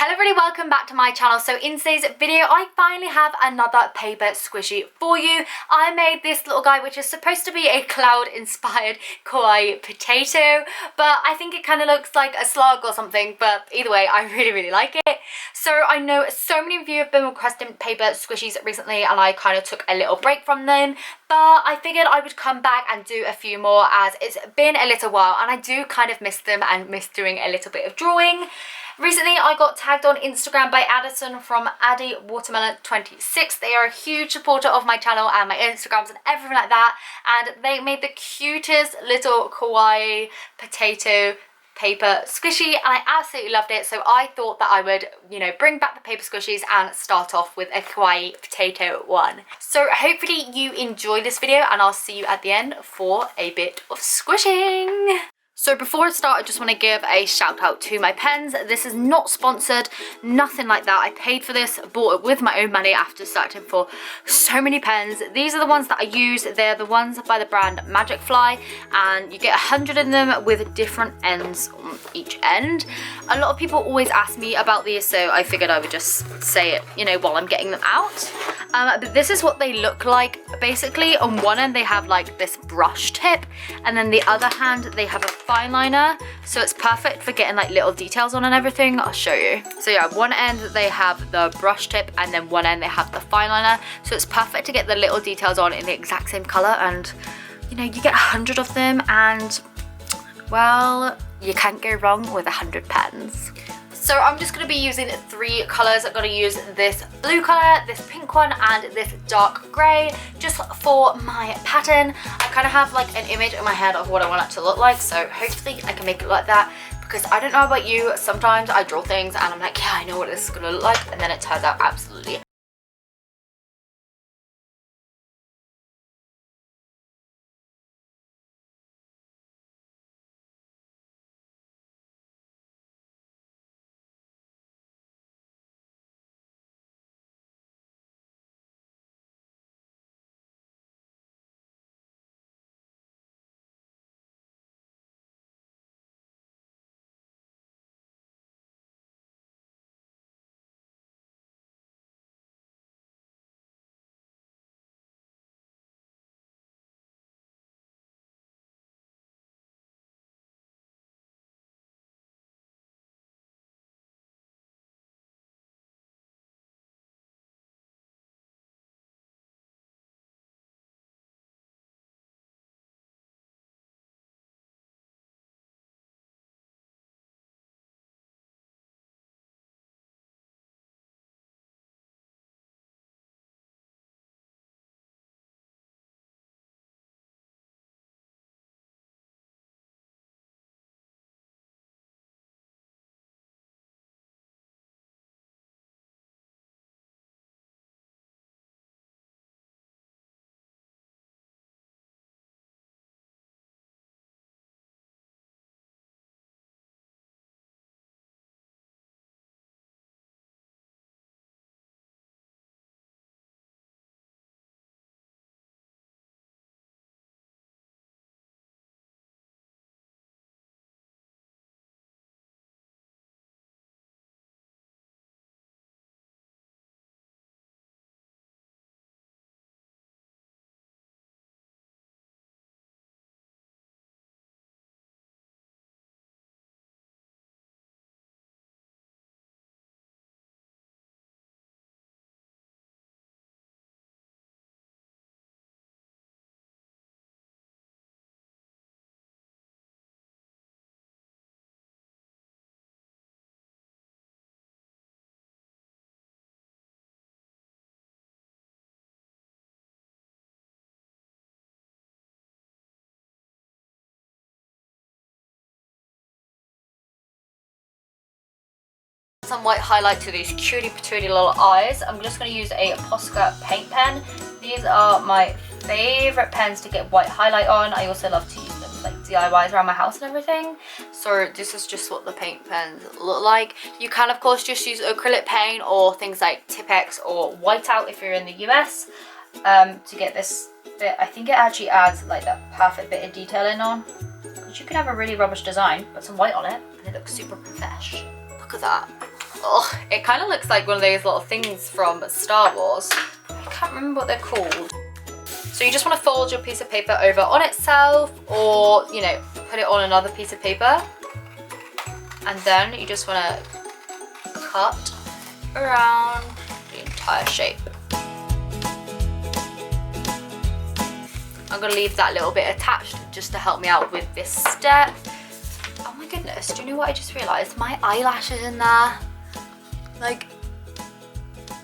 Hello everybody, welcome back to my channel. So in today's video I finally have another paper squishy for you. I made this little guy which is supposed to be a cloud inspired kawaii potato, but I think it kind of looks like a slug or something, but either way I really like it. So I know so many of you have been requesting paper squishies recently and I kind of took a little break from them, but I figured I would come back and do a few more as it's been a little while and I do kind of miss them and miss doing a little bit of drawing. Recently I got tagged on Instagram by Addison from AddieWatermelon26. They are a huge supporter of my channel and my Instagrams and everything like that, and they made the cutest little kawaii potato paper squishy and I absolutely loved it. So I thought that I would, bring back the paper squishies and start off with a kawaii potato one. So hopefully you enjoy this video and I'll see you at the end for a bit of squishing. So before I start, I just want to give a shout out to my pens. This is not sponsored, nothing like that. I paid for this, bought it with my own money after searching for so many pens. These are the ones that I use. They're the ones by the brand Magic Fly, and you get 100 of them with different ends on each end. A lot of people always ask me about these, so I figured I would just say it, while I'm getting them out. But this is what they look like. Basically, on one end they have like this brush tip, and then the other hand they have a fine liner, so it's perfect for getting like little details on and everything. I'll show you. So yeah, one end they have the brush tip and then one end they have the fine liner, so it's perfect to get the little details on in the exact same color. And you get 100 of them and well, you can't go wrong with 100 pens. So I'm just going to be using 3 colours. I'm going to use this blue colour, this pink one, and this dark grey just for my pattern. I kind of have like an image in my head of what I want it to look like, so hopefully I can make it like that, because I don't know about you, sometimes I draw things and I'm like, yeah, I know what this is going to look like, and then it turns out absolutely some white highlight to these cutie patootie little eyes. I'm just going to use a Posca paint pen. These are my favourite pens to get white highlight on. I also love to use them like DIYs around my house and everything. So this is just what the paint pens look like. You can of course just use acrylic paint or things like Tipex or whiteout if you're in the US to get this bit. I think it actually adds like that perfect bit of detailing on. Because you can have a really rubbish design, put some white on it and it looks super profesh. Look at that. Oh, it kind of looks like one of those little things from Star Wars. I can't remember what they're called. So you just want to fold your piece of paper over on itself, or, you know, put it on another piece of paper. And then you just want to cut around the entire shape. I'm going to leave that little bit attached just to help me out with this step. Oh my goodness, do you know what I just realised? My eyelash is in there. Like,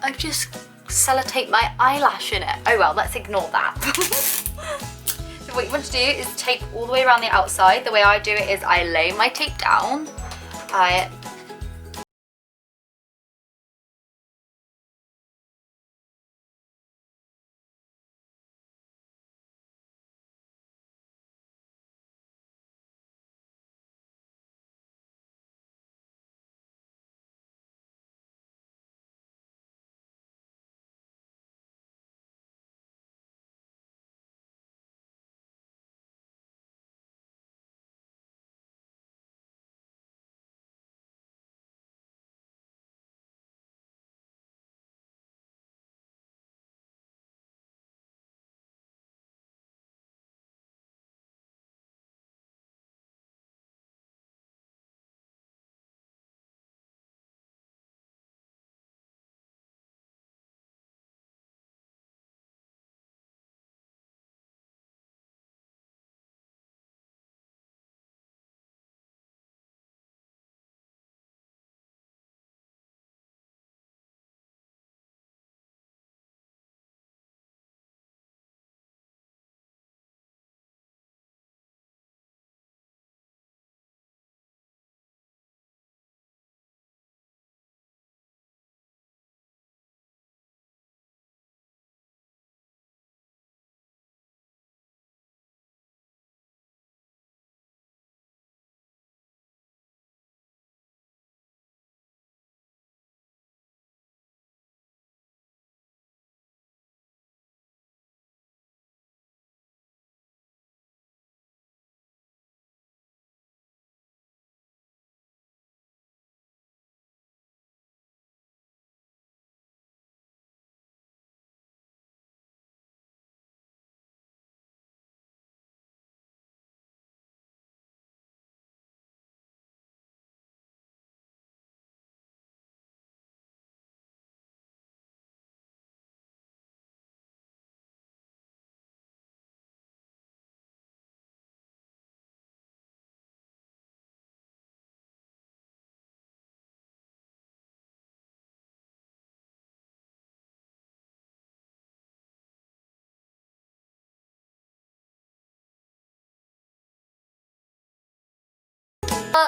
I've just sellotaped my eyelash in it. Oh well, let's ignore that. So what you want to do is tape all the way around the outside. The way I do it is I lay my tape down.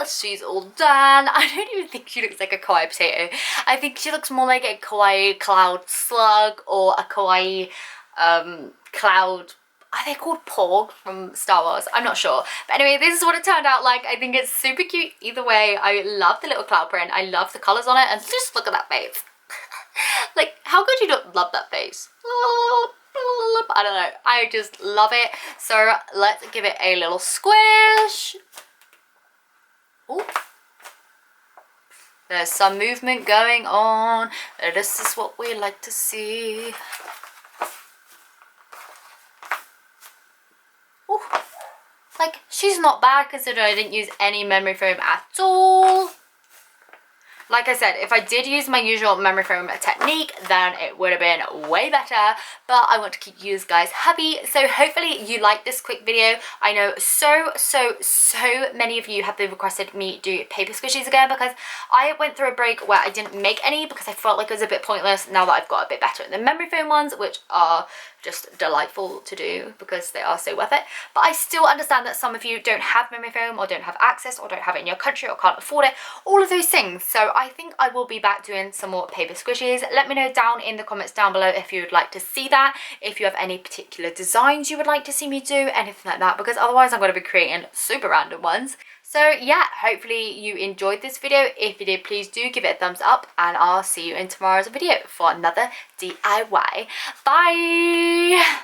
She's all done. I don't even think she looks like a kawaii potato. I think she looks more like a kawaii cloud slug or a kawaii cloud. Are they called porg from Star Wars? I'm not sure. But anyway, this is what it turned out like. I think it's super cute either way. I love the little cloud print. I love the colours on it. And just look at that face. Like, how could you not love that face? I don't know. I just love it. So let's give it a little squish. Ooh. There's some movement going on. This is what we like to see. Ooh. Like, she's not bad considering I didn't use any memory foam at all. Like I said, if I did use my usual memory foam technique, then it would have been way better, but I want to keep you guys happy. So hopefully you like this quick video. I know so many of you have been requested me do paper squishies again, because I went through a break where I didn't make any because I felt like it was a bit pointless now that I've got a bit better at the memory foam ones, which are just delightful to do because they are so worth it. But I still understand that some of you don't have memory foam or don't have access or don't have it in your country or can't afford it, all of those things. So I think I will be back doing some more paper squishies. Let me know down in the comments down below if you would like to see that, if you have any particular designs you would like to see me do, anything like that, because otherwise I'm going to be creating super random ones. So yeah, hopefully you enjoyed this video. If you did, please do give it a thumbs up, and I'll see you in tomorrow's video for another DIY. Bye!